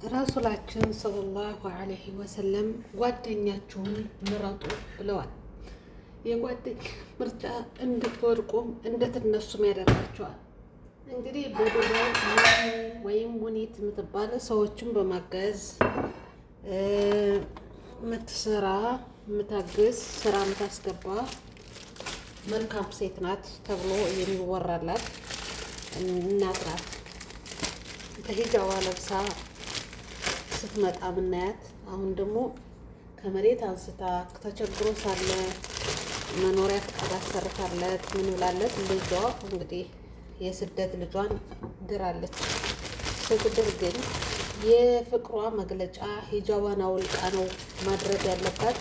ረሱላችን ሰለላሁ ዐለይሂ ወሰለም ጓደኛችሁን ምረጡ ብለዋል። የጓደኛ ምርጫ እንድትወድቁም እንድትነሱም ያደርጋቸዋል። እንግዲህ በዱባይ ወይም ሙኒት የምትባል ሰዎችን በማገዝ የምትሰራ የምታግዝ ስራ የምታስገባ መልካም ሴት ናት ተብሎ የሚወራላት እናት ናት። በሂጃባ ለብሳ ስትመጣ ምናያት። አሁን ደግሞ ከመሬት አንስታ ተቸግሮ ሳለ መኖሪያ ፈቃድ አሰርታለት ምን ብላለት ልጇ እንግዲህ የስደት ልጇን ድራለች። ስትድር ግን የፍቅሯ መግለጫ ሂጃቧን አውልቃ ነው ማድረግ ያለባት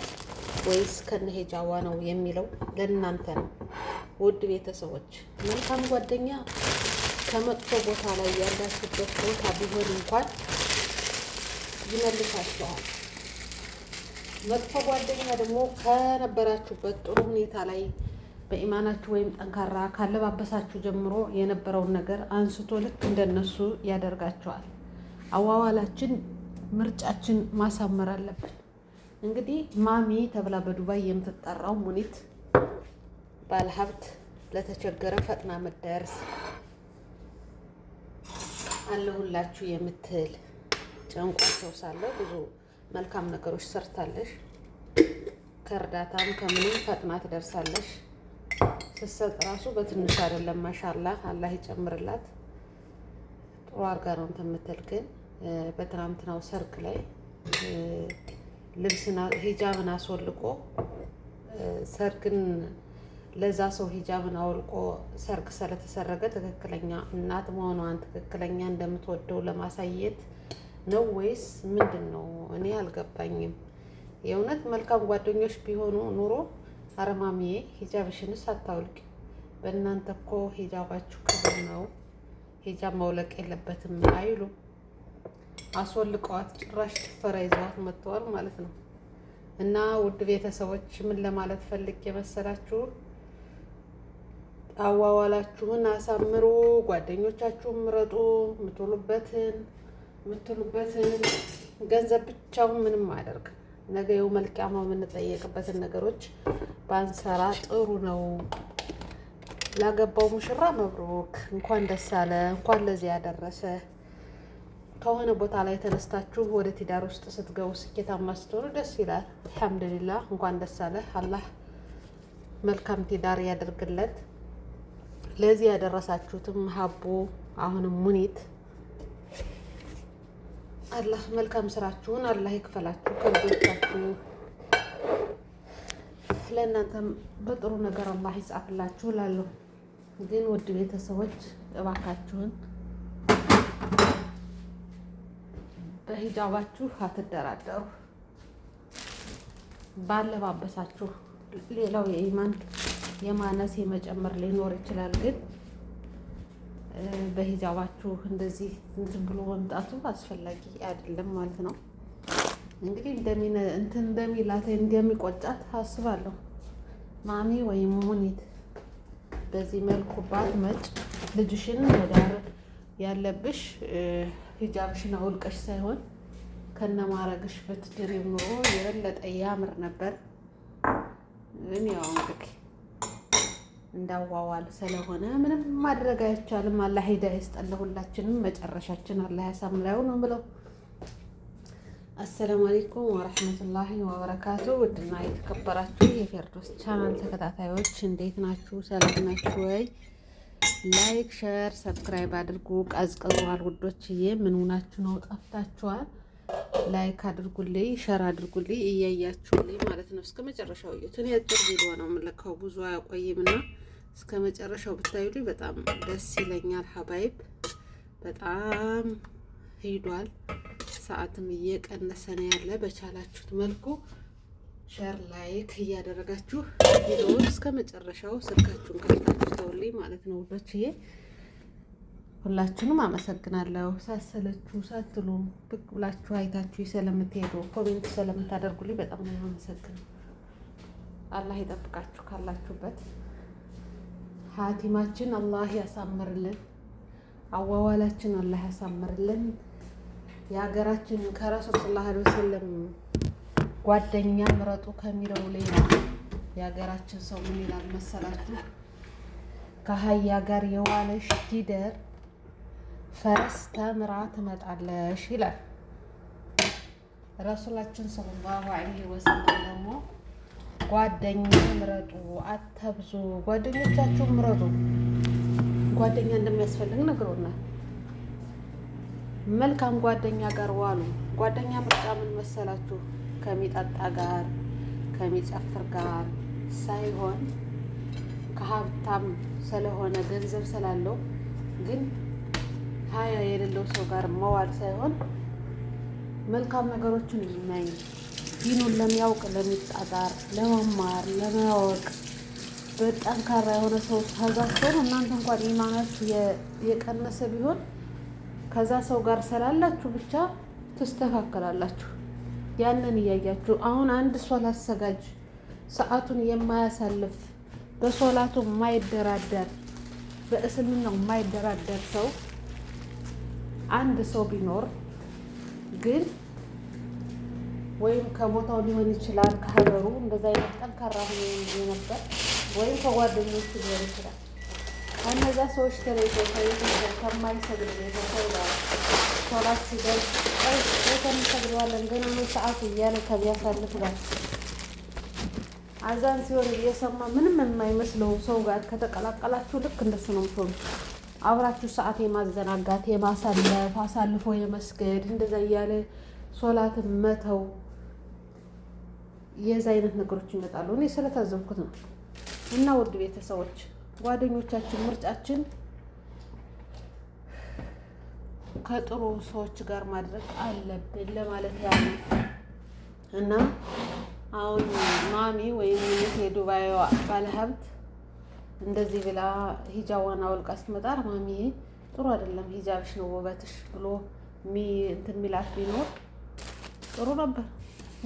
ወይስ ከነ ሂጃቧ ነው የሚለው ለእናንተ ነው። ውድ ቤተሰቦች መልካም ጓደኛ ከመጥፎ ቦታ ላይ ያላችሁበት ቦታ ቢሆን እንኳን ይመልሳችኋል። መጥፎ ጓደኛ ደግሞ ከነበራችሁበት ጥሩ ሁኔታ ላይ በኢማናችሁ ወይም ጠንካራ ካለባበሳችሁ ጀምሮ የነበረውን ነገር አንስቶ ልክ እንደነሱ ያደርጋቸዋል። አዋዋላችን ምርጫችን ማሳመር አለብን። እንግዲህ ማሚ ተብላ በዱባይ የምትጠራው ሙኒት ባለሀብት ለተቸገረ ፈጥና ምትደርስ አለሁላችሁ የምትል ጨንቋቸው ሳለ ብዙ መልካም ነገሮች ሰርታለሽ። ከእርዳታም ከምንም ፈጥና ትደርሳለሽ። ስትሰጥ ራሱ በትንሽ አይደለም። ማሻአላህ አላህ ይጨምርላት። ጥሩ አድርጋ ነው እንትን የምትል ግን በትናንትናው ሰርግ ላይ ልብስና ሂጃብን አስወልቆ ሰርግን ለዛ ሰው ሂጃብን አውልቆ ሰርግ ስለተሰረገ ትክክለኛ እናት መሆኗን ትክክለኛ እንደምትወደው ለማሳየት ነው ወይስ ምንድን ነው? እኔ አልገባኝም። የእውነት መልካም ጓደኞች ቢሆኑ ኑሮ አረማሚዬ ሂጃብሽንስ አታውልቂ፣ በእናንተ እኮ ሂጃባችሁ ክብር ነው፣ ሂጃብ መውለቅ የለበትም አይሉ። አስወልቀዋት ጭራሽ ጭፈራ ይዘዋት መጥተዋል ማለት ነው። እና ውድ ቤተሰቦች ምን ለማለት ፈልግ የመሰላችሁ፣ አዋዋላችሁን አሳምሩ፣ ጓደኞቻችሁን ምረጡ። የምትሉበትን ገንዘብ ብቻውን ምንም አያደርግ። ነገ የውመል ቂያማ የምንጠየቅበትን ነገሮች ባንሰራ ጥሩ ነው። ላገባው ሙሽራ መብሩክ፣ እንኳን ደስ አለ፣ እንኳን ለዚህ ያደረሰ። ከሆነ ቦታ ላይ ተነስታችሁ ወደ ትዳር ውስጥ ስትገቡ ስኬታማ ስትሆኑ ደስ ይላል። አልሐምዱሊላህ እንኳን ደስ አለ። አላህ መልካም ትዳር ያደርግለት። ለዚህ ያደረሳችሁትም ሀቡ አሁንም ሙኒት አላህ መልካም ስራችሁን አላህ ይክፈላችሁ። ከልጆቻችሁ ለእናንተም በጥሩ ነገር አላህ ይጻፍላችሁ እላለሁ። ግን ውድ ቤተሰቦች እባካችሁን በሂጃባችሁ አትደራደሩ። ባለባበሳችሁ ሌላው የኢማን የማነስ የመጨመር ሊኖር ይችላል። ግን በሂጃባችሁ እንደዚህ እንትን ብሎ መምጣቱ አስፈላጊ አይደለም ማለት ነው። እንግዲህ እንደሚላት እንደሚቆጫት አስባለሁ። ማሚ ወይም ሙኒት በዚህ መልኩ ባትመጭ ልጅሽን መዳር ያለብሽ ሂጃብሽን አውልቀሽ ሳይሆን ከነማረግሽ ብትድሪው ኑሮ የበለጠ ያምር ነበር። ግን ያው እንግዲህ እንዳዋዋል ስለሆነ ምንም ማድረግ አይቻልም። አላህ ሂዳ ይስጠን ለሁላችንም፣ መጨረሻችን አላህ ያሳምረው ነው ብለው። አሰላሙ አለይኩም ወረህመቱላሂ ወበረካቱ። ውድና የተከበራችሁ የፌርዶስ ቻናል ተከታታዮች እንዴት ናችሁ? ሰላም ናችሁ ወይ? ላይክ ሸር ሰብስክራይብ አድርጉ። ቀዝቅዟል ውዶችዬ፣ ምን ሆናችሁ ነው? ጠፍታችኋል። ላይክ አድርጉልኝ፣ ሸር አድርጉልኝ እያያችሁልኝ ማለት ነው። እስከ መጨረሻው እዩት። እኔ አጭር ቪዲዮ ነው የምለካው ብዙ አያቆይምና እስከ መጨረሻው ብታዩልኝ በጣም ደስ ይለኛል። ሀባይብ በጣም ሂዷል፣ ሰዓትም እየቀነሰ ነው ያለ። በቻላችሁት መልኩ ሸር ላይክ እያደረጋችሁ ቪዲዮውን እስከ መጨረሻው ስልካችሁን ከፍታችሁ ተውልኝ ማለት ነው ውዶችዬ። ሁላችሁንም አመሰግናለሁ። ሳሰለችሁ ሳትሉ ብቅ ብላችሁ አይታችሁ ስለምትሄዱ ኮሜንት ስለምታደርጉልኝ በጣም ነው የማመሰግነው። አላህ ይጠብቃችሁ ካላችሁበት። ሀቲማችን አላህ ያሳምርልን፣ አዋዋላችን አላህ ያሳምርልን። የሀገራችን ከረሱል ሰለላሁ ዐለይሂ ወሰለም ጓደኛ ምረጡ ከሚለው ሌላ የሀገራችን ሰው ምን ይላል መሰላችሁ? ከአህያ ጋር የዋለሽ ጊደር ፈረስ ተምራ ትመጣለሽ ይላል ረሱላችን ሰለላሁ ዐለይሂ ወሰለም። ደግሞ ጓደኛ ምረጡ፣ አተብዙ፣ ጓደኞቻችሁ ምረጡ። ጓደኛ እንደሚያስፈልግ ነግሮናል። መልካም ጓደኛ ጋር ዋሉ። ጓደኛ ምርጫ ምን መሰላችሁ? ከሚጠጣ ጋር ከሚጨፍር ጋር ሳይሆን ከሀብታም ስለሆነ ገንዘብ ስላለው ግን ሀያ የሌለው ሰው ጋር መዋል ሳይሆን መልካም ነገሮችን የሚመኝ ዲኑን ለሚያውቅ ለሚጣጣር፣ ለመማር ለማወቅ በጠንካራ የሆነ ሰው ታዛቸው። እናንተ እንኳን ኢማናችሁ የቀነሰ ቢሆን ከዛ ሰው ጋር ስላላችሁ ብቻ ትስተካከላላችሁ። ያንን እያያችሁ አሁን አንድ ሶላት ሰጋጅ ሰዓቱን የማያሳልፍ በሶላቱ የማይደራደር በእስልምናው የማይደራደር ሰው አንድ ሰው ቢኖር ግን ወይም ከቦታው ሊሆን ይችላል ከሀገሩ እንደዛ አይነት ጠንካራ ሆኖ የነበር ወይም ከጓደኞቹ ሊሆን ይችላል። ከነዛ ሰዎች ተለይተው ከማይሰግድ ቤተሰብ ጋር ሶላት ሲደርስ እንሰግደዋለን ገና ነው ሰዓቱ እያለ ከሚያሳልፍ ጋር አዛን ሲሆን እየሰማ ምንም የማይመስለው ሰው ጋር ከተቀላቀላችሁ ልክ እንደሱ ነው የምትሆኑ። አብራችሁ ሰዓት የማዘናጋት የማሳለፍ አሳልፎ የመስገድ እንደዛ እያለ ሶላትን መተው የዛ አይነት ነገሮች ይመጣሉ። እኔ ስለታዘብኩት ነው። እና ውድ ቤተሰቦች ጓደኞቻችን ምርጫችን ከጥሩ ሰዎች ጋር ማድረግ አለብን ለማለት ያለ እና አሁን ማሚ ወይም የዱባይ ባለሀብት እንደዚህ ብላ ሂጃቧን አውልቃ ስትመጣ ማሚ ጥሩ አይደለም ሂጃብሽ ነው ውበትሽ ብሎ እንትን ሚላት ቢኖር ጥሩ ነበር።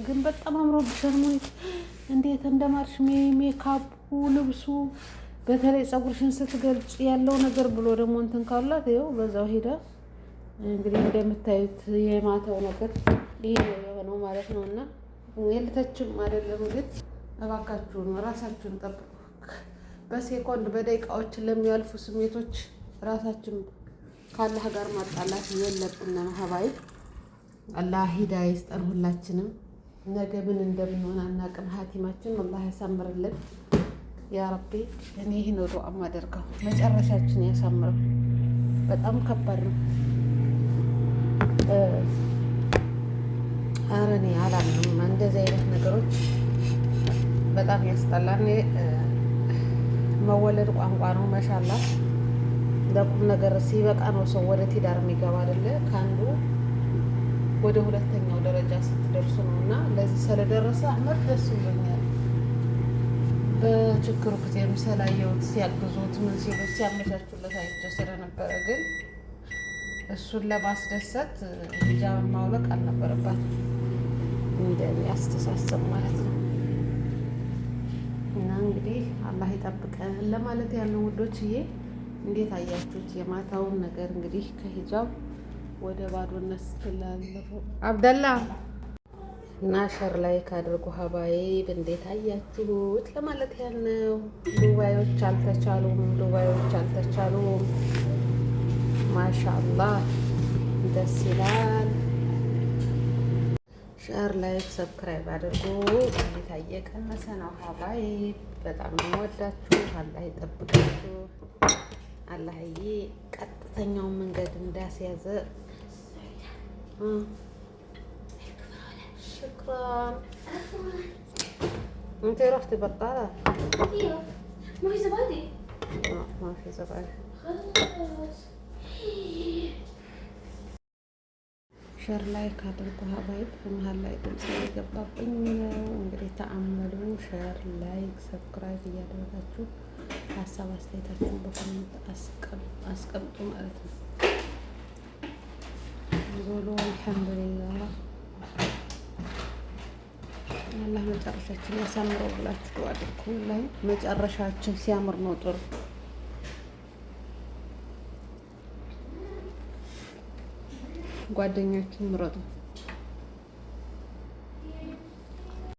ግን በጣም አምሮብሻል ሙኒት እንዴት እንደማርሽ ሜካፑ ልብሱ በተለይ ፀጉርሽን ስትገልጭ ያለው ነገር ብሎ ደግሞ እንትን ካላት ይኸው በዛው ሄዳ እንግዲህ እንደምታዩት የማታው ነገር ይሄ ነው የሆነው ማለት ነው። እና የልተችም አይደለም ግን እባካችሁን ራሳችሁን ጠብቁ። በሴኮንድ በደቂቃዎች ለሚያልፉ ስሜቶች ራሳችን ካላህ ጋር ማጣላት የለብንም። ሀባይ አላህ ሂዳያ ይስጠን ሁላችንም። ነገ ምን እንደምንሆን አናውቅም። ሀቲማችን አላህ ያሳምርልን ያ ረቢ። እኔ ይህ ነው ዱዓ የማደርገው መጨረሻችን ያሳምረው። በጣም ከባድ ነው። ኧረ እኔ አላምንም እንደዚህ አይነት ነገሮች በጣም ያስጠላል። መወለድ ቋንቋ ነው። መሻላ ለቁም ነገር ሲበቃ ነው ሰው ወደ ትዳር የሚገባ አይደለ? ከአንዱ ወደ ሁለተኛው ደረጃ ስትደርሱ ነው። እና ለዚህ ስለደረሰ አህመድ ደስ ብሎኛል። በችግሩ ጊዜም ስላየሁት ሲያግዙት ምን ሲሉት ሲያመቻቹለት አይቼው ስለነበረ ግን እሱን ለማስደሰት ሂጃብን ማውለቅ አልነበረባትም እንደኔ አስተሳሰብ ማለት ነው። እና እንግዲህ አላህ ይጠብቀን ለማለት ያለው ውዶችዬ፣ እንዴት አያችሁት የማታውን ነገር? እንግዲህ ከሂጃብ ወደ ባዶነት ስትላለፉ አብደላ እና ሸር ላይክ አድርጉ ሀባይብ። እንዴት አያችሁት ለማለት ያልነው። ዱባዮች አልተቻሉም። ማሻአላህ ደስ ይላል። ሸር ላይክ ሰብስክራይብ አድርጉ። እንዴት እየቀነሰ ነው ሀባይብ። በጣም ነው ወዳችሁ። አላህ ይጠብቃችሁ። አላህዬ ቀጥተኛውን መንገድ እንዳስያዘ شكرا. انت رحتي بقالة؟ ايوه ما في زبادي. ما في زبادي خلاص. ሸር ላይክ አድርጉ ሀባይብ። በመሀል ላይ ድምጽ እየገባብኝ ነው እንግዲህ ተአመሉ። ሸር ላይክ ሰብስክራይብ እያደረጋችሁ ሀሳብ አስተያየታችሁን በኮሜንት አስቀምጡ ማለት ነው። ዞሎ አልሐምዱሊላህ አላህ መጨረሻችን ያሳምረው ብላችሁ ዱዓ አድርጉ። ላይ መጨረሻችን ሲያምር ነው ጥሩ። ጓደኛችሁን ምረጡ።